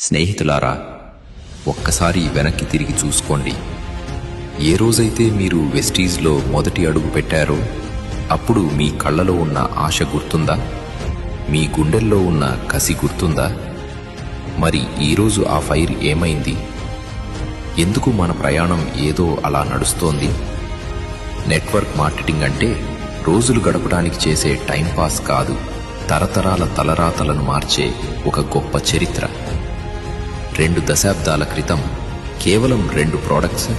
స్నేహితులారా, ఒక్కసారి వెనక్కి తిరిగి చూసుకోండి. ఏ రోజైతే మీరు వెస్టీజ్లో మొదటి అడుగు పెట్టారో అప్పుడు మీ కళ్ళలో ఉన్న ఆశ గుర్తుందా? మీ గుండెల్లో ఉన్న కసి గుర్తుందా? మరి ఈరోజు ఆ ఫైర్ ఏమైంది? ఎందుకు మన ప్రయాణం ఏదో అలా నడుస్తోంది? నెట్వర్క్ మార్కెటింగ్ అంటే రోజులు గడపడానికి చేసే టైంపాస్ కాదు, తరతరాల తలరాతలను మార్చే ఒక గొప్ప చరిత్ర. 2 దశాబ్దాల క్రితం కేవలం 2 ప్రోడక్ట్స్,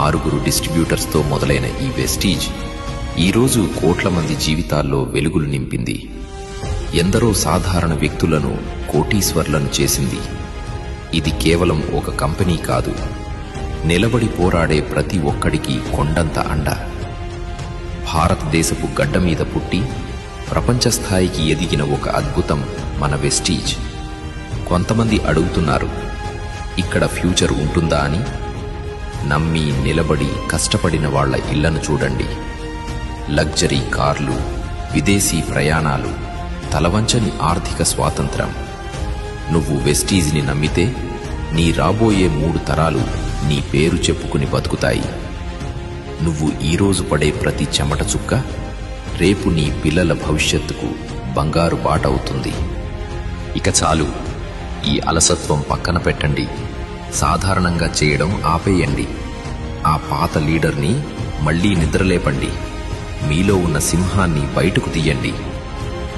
6 డిస్ట్రిబ్యూటర్స్తో మొదలైన ఈ వెస్టీజ్ ఈరోజు కోట్ల మంది జీవితాల్లో వెలుగులు నింపింది. ఎందరో సాధారణ వ్యక్తులను కోటీశ్వర్లను చేసింది. ఇది కేవలం ఒక కంపెనీ కాదు, నిలబడి పోరాడే ప్రతి ఒక్కడికి కొండంత అండ. భారతదేశపు గడ్డ మీద పుట్టి ప్రపంచ స్థాయికి ఎదిగిన ఒక అద్భుతం మన వెస్టీజ్. కొంతమంది అడుగుతున్నారు, ఇక్కడ ఫ్యూచర్ ఉంటుందా అని. నమ్మి నిలబడి కష్టపడిన వాళ్ల ఇళ్లను చూడండి. లగ్జరీ కార్లు, విదేశీ ప్రయాణాలు, తలవంచని ఆర్థిక స్వాతంత్రం. నువ్వు వెస్టీజ్ని నమ్మితే నీ రాబోయే 3 తరాలు నీ పేరు చెప్పుకుని బతుకుతాయి. నువ్వు ఈరోజు పడే ప్రతి చెమట చుక్క రేపు నీ పిల్లల భవిష్యత్తుకు బంగారు బాట అవుతుంది. ఇక చాలు, ఈ అలసత్వం పక్కన పెట్టండి. సాధారణంగా చేయడం ఆపేయండి. ఆ పాత లీడర్ని మళ్లీ నిద్రలేపండి. మీలో ఉన్న సింహాన్ని బయటకు తీయండి.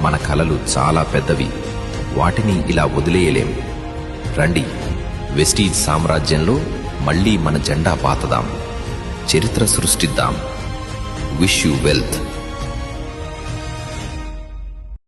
మన కలలు చాలా పెద్దవి, వాటిని ఇలా వదిలేయలేం. రండి, వెస్టీజ్ సామ్రాజ్యంలో మళ్లీ మన జెండా పాతదాం, చరిత్ర సృష్టిద్దాం. Wish you wealth.